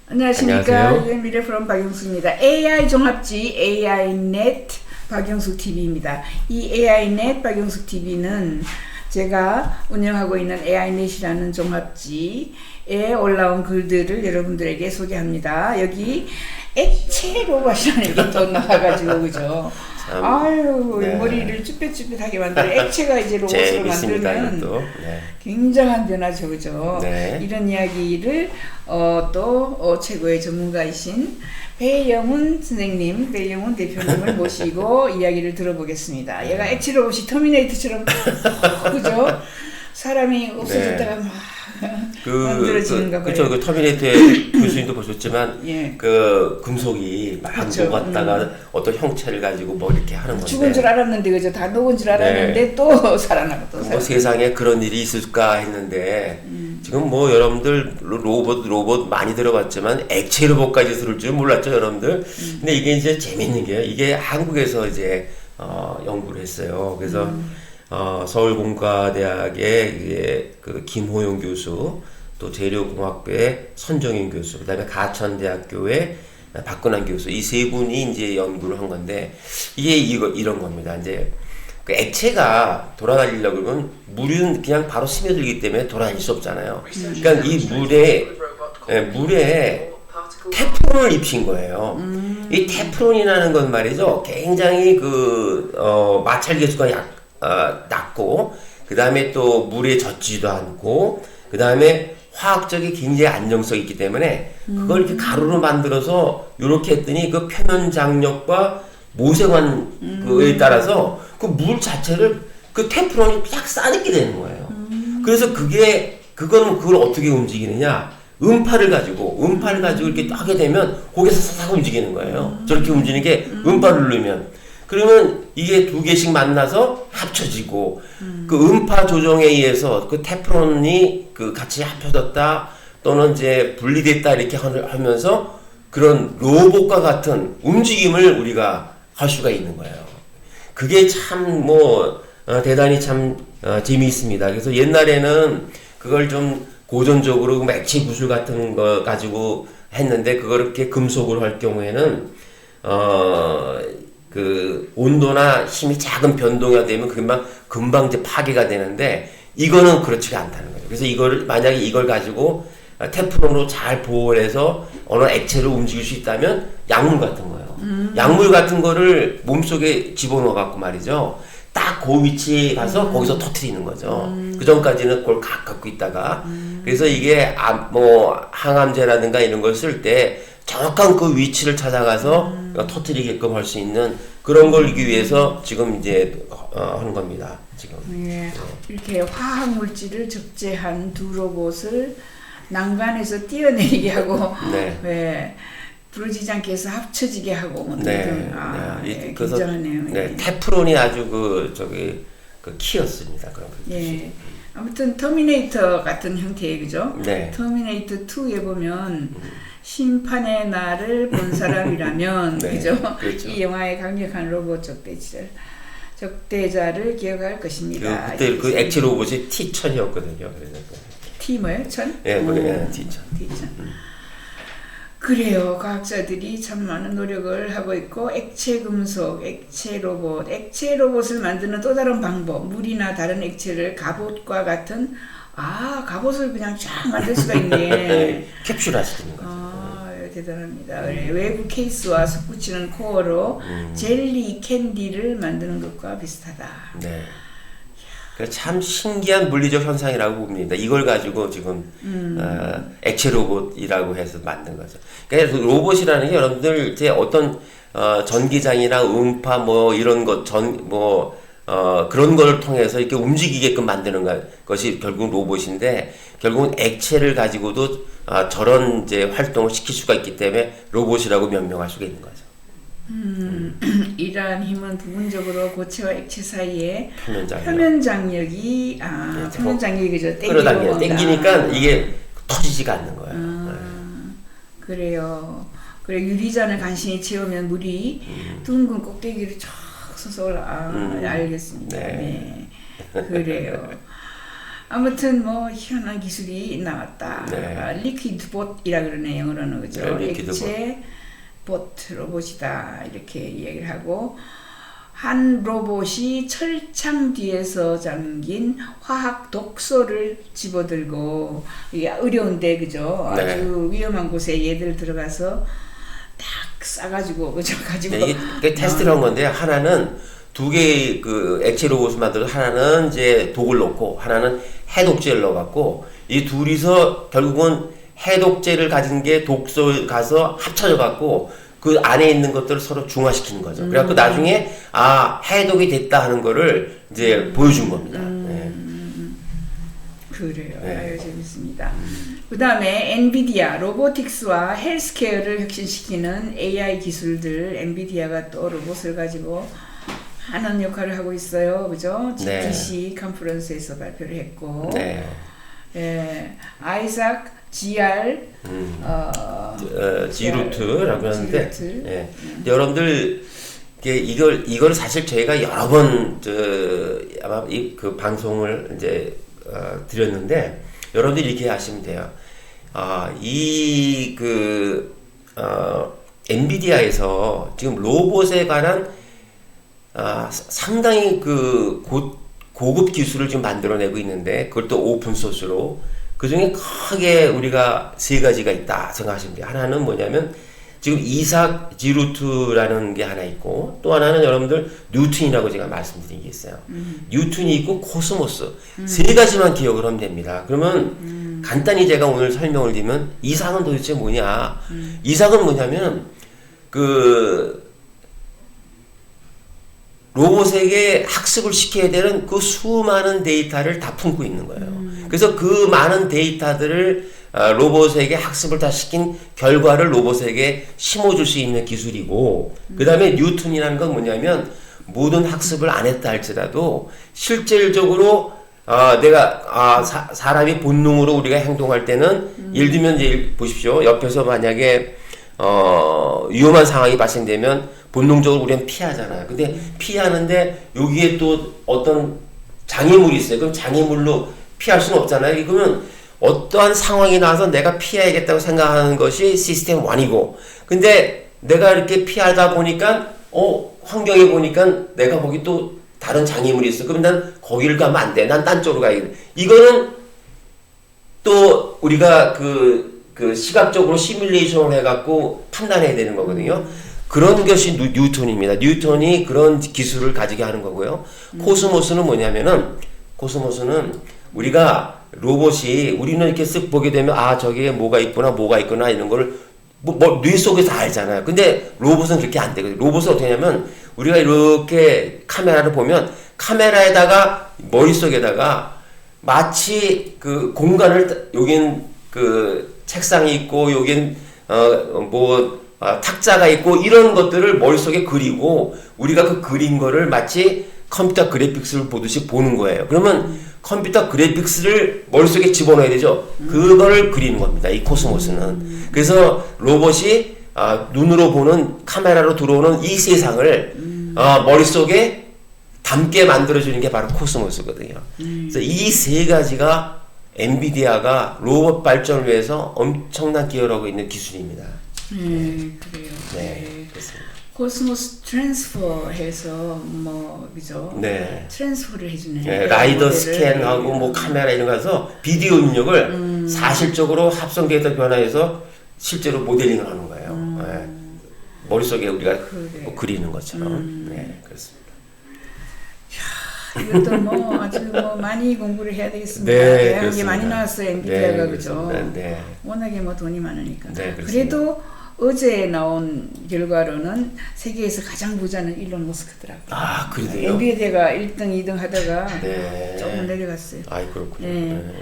안녕하십니까. 안녕하세요. 미래 프롬 박영수입니다. AI 종합지 AI넷 박영수 TV입니다. 이 AI넷 박영수 TV는 제가 운영하고 있는 AI넷이라는 종합지에 올라온 글들을 여러분들에게 소개합니다. 여기 액체 로봇이라는 게 또 나와가지고 그죠? 아유, 네. 머리를 쭈뼛쭈뼛하게 만들어 액체가 이제 로봇으로 재밌습니다, 만들면 이것도. 네. 굉장한 변화죠, 그죠? 네. 이런 이야기를 또 최고의 전문가이신 배영훈 선생님, 배영훈 대표님을 모시고 이야기를 들어보겠습니다. 얘가 액체 로봇이 터미네이터처럼 그죠? 사람이 없어졌다가 막 만들어지는가 봐요. 그렇죠. 그 터미네이터의 교수님도 보셨지만 예. 그 금속이 막 그렇죠. 녹았다가 어떤 형체를 가지고 뭐 이렇게 하는 건데. 죽은 줄 알았는데 그죠? 다 녹은 줄 알았는데 또 살아나고 또 뭐 살아나고. 세상에 그런 일이 있을까 했는데 지금 뭐 여러분들 로봇 많이 들어봤지만 액체 로봇까지 들을 줄 몰랐죠, 여러분들. 근데 이게 이제 재밌는 게요. 이게 한국에서 이제 연구를 했어요. 그래서 서울공과대학의 이게 그 김호용 교수, 또 재료공학부의 선정인 교수, 그다음에 가천대학교의 박근환 교수, 이 세 분이 이제 연구를 한 건데 이게 이런 겁니다. 이제 그 액체가 돌아다니려고 그러면 물은 그냥 바로 스며들기 때문에 돌아다닐 수 없잖아요. 그러니까 이 물에 테프론을 입힌 거예요. 이 테프론이라는 건 말이죠. 굉장히 마찰 계수가 낮고, 그 다음에 또 물에 젖지도 않고, 그 다음에 화학적이 굉장히 안정성이 있기 때문에 그걸 이렇게 가루로 만들어서 이렇게 했더니 그 표면 장력과 모세관 그에 따라서 그 물 자체를 그 테프론이 쫙 싸늘게 되는 거예요. 그래서 그거는 그걸 어떻게 움직이느냐? 음파를 가지고 이렇게 하게 되면 거기서 사삭 움직이는 거예요. 저렇게 움직이는 게 음파를 누르면. 그러면 이게 두 개씩 만나서 합쳐지고 그 음파 조정에 의해서 그 테프론이 그 같이 합쳐졌다 또는 이제 분리됐다 이렇게 하면서 그런 로봇과 같은 움직임을 우리가 할 수가 있는 거예요. 그게 참 대단히 참 재미있습니다. 그래서 옛날에는 그걸 좀 고전적으로 액체 구슬 같은 거 가지고 했는데 그걸 이렇게 금속으로 할 경우에는 그 온도나 힘이 작은 변동이 되면 금방 이제 파괴가 되는데 이거는 그렇지가 않다는 거죠. 그래서 만약에 이걸 가지고 테프론으로 잘 보호를 해서 어느 액체를 움직일 수 있다면 약물 같은 거예요. 약물 같은 거를 몸속에 집어넣어 갖고 말이죠. 딱 그 위치에 가서 거기서 터트리는 거죠. 그 전까지는 그걸 갖고 있다가 그래서 이게 항암제라든가 이런 걸 쓸 때 정확한 그 위치를 찾아가서 터트리게끔 할 수 있는 그런 걸 하기 위해서 지금 이제 하는 겁니다. 지금. 예, 이렇게 화학 물질을 적재한 두 로봇을 난간에서 뛰어내리게 하고, 네. 네, 부러지지 않게 해서 합쳐지게 하고, 네. 그래서 굉장하네요. 네, 테프론이 아주 그 키였습니다. 그런 거. 예. 아무튼 터미네이터 같은 형태의 그죠? 네. 터미네이터 2에 보면 심판의 날을 본 사람이라면 네, 그죠? 그렇죠. 이 영화의 강력한 로봇 적대자를 기억할 것입니다. 그때 그 액체 로봇이 T1000이었거든요. 그래서 T 뭐예요? 천? 예, 오, T1000. T1000. 그래요. 과학자들이 참 많은 노력을 하고 있고 액체 금속, 액체 로봇을 만드는 또 다른 방법, 물이나 다른 액체를 갑옷과 같은 갑옷을 그냥 쫙 만들 수가 있네. 캡슐화시키는 거죠. 대단합니다. 외부 케이스와 솟구치는 코어로 젤리 캔디를 만드는 것과 비슷하다. 네. 참 신기한 물리적 현상이라고 봅니다. 이걸 가지고 지금 액체 로봇이라고 해서 만든 거죠. 그러니까 로봇이라는 게 여러분들 이제 어떤 전기장이나 음파 이런 것 그런 걸 통해서 이렇게 움직이게끔 만드는 것이 결국 로봇인데 결국은 액체를 가지고도 저런 이제 활동을 시킬 수가 있기 때문에 로봇이라고 명명할 수가 있는 거죠. 이러한 힘은 부분적으로 고체와 액체 사이에 표면 표면 장력이 그죠? 땡기니까 이게 터지지가 않는 거예요. 그래요. 그래 유리잔을 간신히 채우면 물이 둥근 꼭대기를 쫙 솟아 올라. 알겠습니다. 네. 네. 그래요. 아무튼 뭐 희한한 기술이 나왔다. 네. 리퀴드 봇이라 그러네 영어로는 그죠? 네, 리퀴드 액체 봇 로봇이다 이렇게 얘기를 하고 한 로봇이 철창 뒤에서 잠긴 화학 독소를 집어들고 이게 어려운데 그죠? 네. 아주 위험한 곳에 얘들 들어가서 딱 싸가지고 그죠? 가지고 네, 이게 테스트를 한 건데 하나는 두 개의 그 액체 로봇을 만들어서 하나는 이제 독을 넣고 하나는 해독제를 넣어갖고 이 둘이서 결국은 해독제를 가진 게 독소 가서 합쳐져 갖고 그 안에 있는 것들을 서로 중화시키는 거죠. 그래갖고 나중에 아 해독이 됐다 하는 거를 이제 보여준 겁니다. 네. 그래요. 네. 아유, 재밌습니다. 그 다음에 엔비디아, 로보틱스와 헬스케어를 혁신시키는 AI 기술들, 엔비디아가 또 로봇을 가지고 하는 역할을 하고 있어요. 그죠? 네. GTC 컨퍼런스에서 발표를 했고, 네. 예, 아이삭 GR, 지루트라고 하는데, 지루트. 예. 여러분들 이걸 사실 저희가 여러 번 아마 그 방송을 이제 드렸는데 여러분들이 이렇게 하시면 돼요. 엔비디아에서 지금 로봇에 관한 상당히 고급 기술을 지금 만들어내고 있는데 그걸 또 오픈 소스로 그 중에 크게 우리가 세 가지가 있다 생각하시면 돼요. 하나는 뭐냐면 지금 이삭 지루트라는 게 하나 있고 또 하나는 여러분들 뉴튼이라고 제가 말씀드린 게 있어요. 뉴튼이 있고 코스모스 세 가지만 기억을 하면 됩니다. 그러면 간단히 제가 오늘 설명을 드리면 이삭은 도대체 뭐냐? 이삭은 뭐냐면 로봇에게 학습을 시켜야 되는 그 수많은 데이터를 다 품고 있는 거예요. 그래서 그 많은 데이터들을 로봇에게 학습을 다 시킨 결과를 로봇에게 심어줄 수 있는 기술이고 그 다음에 뉴튼이라는 건 뭐냐면 모든 학습을 안 했다 할지라도 실질적으로 사람이 본능으로 우리가 행동할 때는 예를 들면 이제 보십시오. 옆에서 만약에 위험한 상황이 발생되면 본능적으로 우리는 피하잖아요. 근데 피하는데 여기에 또 어떤 장애물이 있어요. 그럼 장애물로 피할 수는 없잖아요. 그러면 어떠한 상황이 나와서 내가 피해야겠다고 생각하는 것이 시스템 1이고 근데 내가 이렇게 피하다 보니까 환경에 보니까 내가 거기 또 다른 장애물이 있어. 그럼 난 거기를 가면 안 돼. 난 딴 쪽으로 가야겠다. 이거는 또 우리가 그 시각적으로 시뮬레이션을 해갖고 판단해야 되는 거거든요. 그런 것이 뉴턴입니다. 뉴턴이 그런 기술을 가지게 하는 거고요. 코스모스는 뭐냐면은 우리가 로봇이 우리는 이렇게 쓱 보게 되면 저기에 뭐가 있구나 이런 거를 뇌 속에서 알잖아요. 근데 로봇은 그렇게 안 되거든요. 로봇은 어떻게 하냐면 우리가 이렇게 카메라를 보면 카메라에다가 머릿속에다가 마치 그 공간을 여긴 그 책상이 있고 여긴 탁자가 있고 이런 것들을 머릿속에 그리고 우리가 그 그린 거를 마치 컴퓨터 그래픽스를 보듯이 보는 거예요. 그러면 컴퓨터 그래픽스를 머릿속에 집어넣어야 되죠. 그거를 그리는 겁니다. 이 코스모스는. 그래서 로봇이 눈으로 보는 카메라로 들어오는 이 세상을 머릿속에 담게 만들어주는 게 바로 코스모스거든요. 그래서 이 세 가지가 엔비디아가 로봇 발전을 위해서 엄청난 기여를 하고 있는 기술입니다. 네, 그래요. 네, 그렇습니다. 코스모스 트랜스퍼 해서 그죠? 네. 트랜스퍼를 해주네. 네, 라이더 스캔하고 뭐 카메라 이런 거 해서 비디오 입력을 사실적으로 합성 데이터 변화해서 실제로 모델링을 하는 거예요. 네. 머릿속에 우리가 뭐 그리는 것처럼. 네, 그렇습니다. 이것도 아주 많이 공부를 해야 되겠습니다. 네, 다양한 게 많이 나왔어요. 엔비디아가 네, 그죠? 네. 워낙에 돈이 많으니까. 네, 그래도 어제 나온 결과로는 세계에서 가장 부자는 일론 머스크더라고요. 그래요? 엔비디아가 1등, 2등 하다가 네. 조금 내려갔어요. 그렇군요. 네. 네.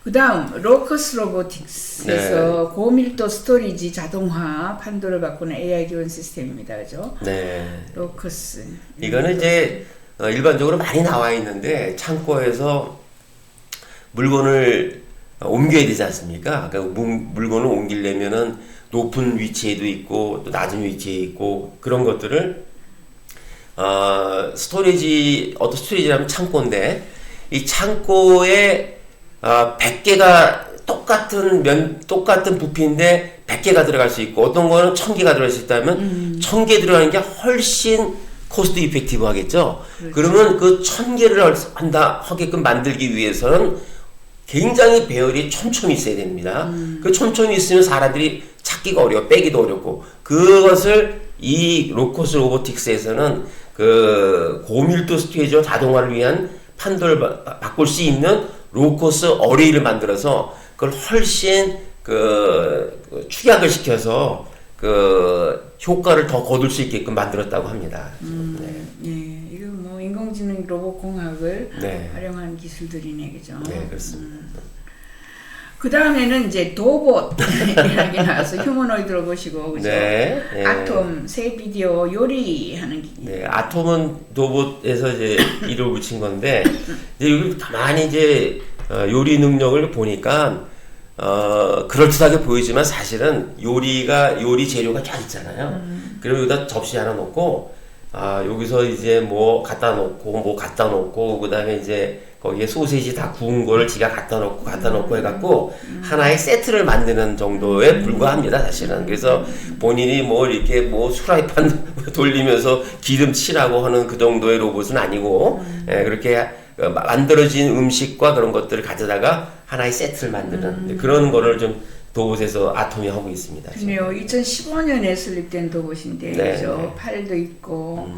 그 다음 로커스 로보틱스에서 고밀도 스토리지 자동화 판도를 바꾸는 AI 기반 시스템입니다. 그죠? 네. 로커스. 이거는 이제 일반적으로 많이 나와 있는데 창고에서 물건을 옮겨야 되지 않습니까? 그러니까 물건을 옮기려면은 높은 위치에도 있고 또 낮은 위치에 있고 그런 것들을 어떤 스토리지라면 창고인데 이 창고에 100개가 똑같은 부피인데 100개가 들어갈 수 있고 어떤 거는 1000개가 들어갈 수 있다면 1000개 들어가는 게 훨씬 코스트 이펙티브 하겠죠. 그렇죠. 그러면 그 1000개를 하게끔 만들기 위해서는 굉장히 배열이 촘촘히 있어야 됩니다. 그 촘촘히 있으면 사람들이 찾기가 어려워, 빼기도 어렵고 그것을 이 로코스 로보틱스에서는 그 고밀도 스테이지와 자동화를 위한 판도를 바꿀 수 있는 로코스 어레이를 만들어서 그걸 훨씬 축약을 시켜서 그 효과를 더 거둘 수 있게끔 만들었다고 합니다. 네. 예, 이거 뭐 인공지능 로봇 공학을 네. 활용한 기술들이네, 그죠? 네, 그렇습니다. 그 다음에는 이제 도봇 이야기 나와서 휴머노이드 로봇이고, 그죠? 네. 네. 아톰, 새 비디오, 요리하는 기기. 네, 아톰은 로봇에서 이제 이름을 붙인 건데, 이제 여기 가만히 이제 요리 능력을 보니까, 그럴듯하게 보이지만 사실은 요리 재료가 잘 있잖아요. 그리고 여기다 접시 하나 놓고, 여기서 이제 뭐 갖다 놓고, 그 다음에 이제 거기에 소세지 다 구운 거를 지가 갖다 놓고 해갖고, 하나의 세트를 만드는 정도에 불과합니다, 사실은. 그래서 본인이 뭐 이렇게 뭐 후라이팬 돌리면서 기름 칠하고 하는 그 정도의 로봇은 아니고, 예, 그렇게 만들어진 음식과 그런 것들을 가져다가 하나의 세트를 만드는 그런 거를 좀 도봇에서 아톰이 하고 있습니다. 그래요. 2015년에 설립된 도봇인데, 네, 그죠? 네. 팔도 있고,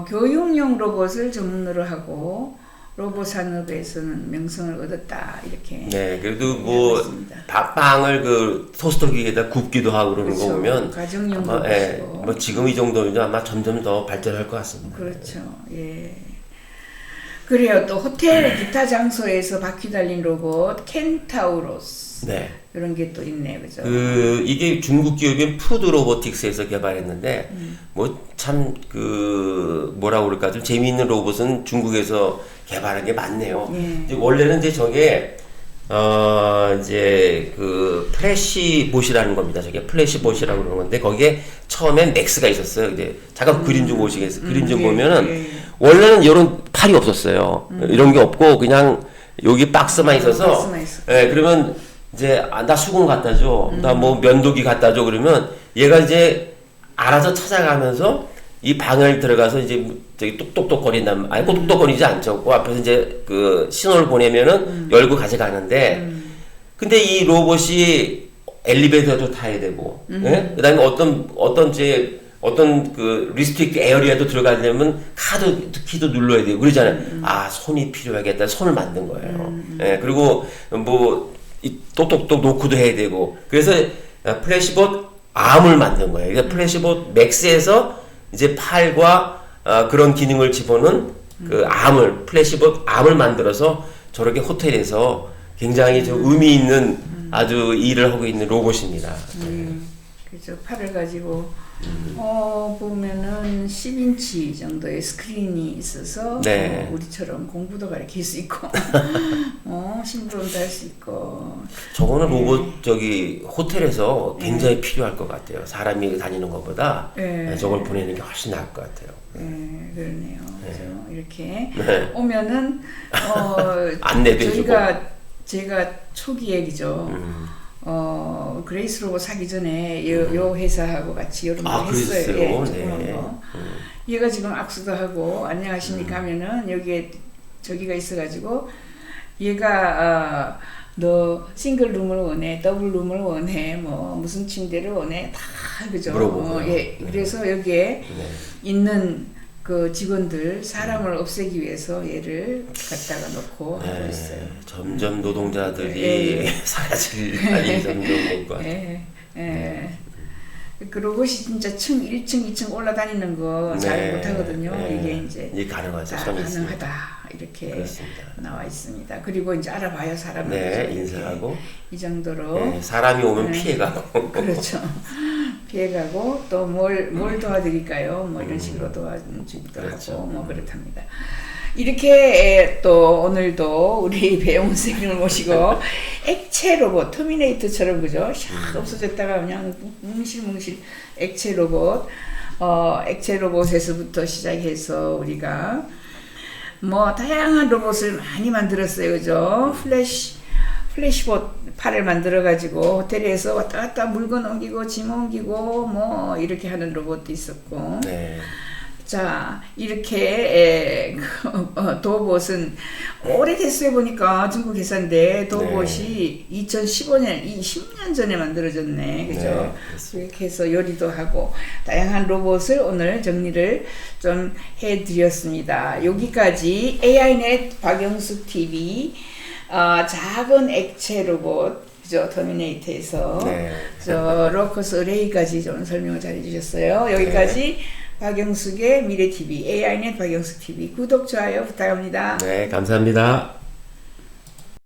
교육용 로봇을 전문으로 하고, 로봇 산업에서는 명성을 얻었다, 이렇게. 네, 그래도 뭐 있습니다. 빵을 그 토스터 기계에다 굽기도 하고 그러는 그렇죠. 거 보면 가정용 아마, 예, 로봇이고. 뭐 지금 이 정도면 아마 점점 더 발전할 것 같습니다. 그렇죠. 예. 그래요. 또 호텔 기타 장소에서 바퀴 달린 로봇 켄타우로스. 네. 이런 게 또 있네, 그죠? 이게 중국 기업인 푸드 로보틱스에서 개발했는데 뭐 참 뭐라고 그럴까 좀 재미있는 로봇은 중국에서 개발한 게 많네요. 예. 이제 원래는 이제 저게 이제 그 플래시봇이라는 겁니다. 저게 플래시봇이라고 그러는 건데 거기에 처음엔 맥스가 있었어요. 이제 잠깐 그림 좀 보시겠어요? 그림 좀 예, 보면은 예. 원래는 이런 팔이 없었어요. 이런 게 없고 그냥 여기 박스만 있어서 박스만 있었고. 예, 그러면 이제 나 수건 갖다 줘. 나 뭐 면도기 갖다 줘. 그러면 얘가 이제 알아서 찾아가면서 이 방을 들어가서 이제 저기 똑똑똑거린단 아니 똑똑거리지 않죠. 그 앞에서 이제 그 신호를 보내면은 열고 가져가는데 근데 이 로봇이 엘리베이터도 타야 되고 예? 그다음에 어떤 그 리스트릭트 에어리아도 들어가려면 키도 눌러야 되고 그러잖아요. 손이 필요하겠다. 손을 만든 거예요. 예, 그리고 뭐 이 똑똑똑 노크도 해야 되고 그래서 플래시봇 암을 만든 거예요. 그러니까 플래시봇 맥스에서 이제 팔과 그런 기능을 집어넣은 그 플래시봇 암을 만들어서 저렇게 호텔에서 굉장히 좀 의미 있는 아주 일을 하고 있는 로봇입니다. 그죠. 팔을 가지고 보면은 10인치 정도의 스크린이 있어서 네. 우리처럼 공부도 가르칠 수 있고 심부름도 할 수 있고 저거는 로봇 호텔에서 굉장히 필요할 것 같아요. 사람이 다니는 것보다 네. 저걸 보내는 게 훨씬 나을 것 같아요. 네, 그러네요. 그죠? 이렇게 네. 오면은 안내도 해주고. 제가 초기에 그죠. 그레이스 로봇 사기 전에 요 회사하고 같이 이런 거 했어요. 그랬어요? 예, 네. 조그만 거. 얘가 지금 악수도 하고 안녕하십니까 하면은 여기에 저기가 있어가지고 얘가 너 싱글 룸을 원해, 더블 룸을 원해, 뭐 무슨 침대를 원해 다 그죠. 물어보고요. 예, 네. 그래서 여기에 네. 있는 그 직원들 사람을 없애기 위해서 얘를 갖다가 놓고 하고 있어요. 점점 노동자들이 예. 사라질 날이 점점 올 것 같아요. 예, 예. 그 로봇이 진짜 1층, 2층 올라다니는 거 잘 못하거든요. 이게 이제 가능하죠. 다 손이 있습니다. 가능하다 이렇게 그렇습니다. 나와 있습니다. 그리고 이제 알아봐요 사람을. 네, 그죠? 인사하고. 이 정도로. 네, 사람이 오면 네. 피해가고. 그렇죠. 피해가고 또 뭘 도와드릴까요? 뭐 이런 식으로 도와주기도 그렇죠. 하고 뭐 그렇답니다. 이렇게 또 오늘도 우리 배용훈 선생님을 모시고 액체 로봇 터미네이터처럼 그죠? 샥 없어졌다가 그냥 뭉실뭉실 액체 로봇 액체 로봇에서부터 시작해서 우리가 뭐 다양한 로봇을 많이 만들었어요, 그죠? 플래시봇 팔을 만들어 가지고 호텔에서 왔다 갔다 물건 옮기고 짐 옮기고 뭐 이렇게 하는 로봇도 있었고. 네. 자, 이렇게 도봇은 오래됐어요. 보니까 중국 회사인데 도봇이 2015년, 10년 전에 만들어졌네. 그죠? 네, 이렇게 해서 요리도 하고 다양한 로봇을 오늘 정리를 좀 해드렸습니다. 여기까지 AI넷 박영숙 TV 작은 액체 로봇, 그죠? 터미네이터에서 네. 저 로커스 레이까지 좀 설명을 잘 해주셨어요. 여기까지 박영숙의 미래TV, AI넷 박영숙TV 구독, 좋아요 부탁합니다. 네, 감사합니다.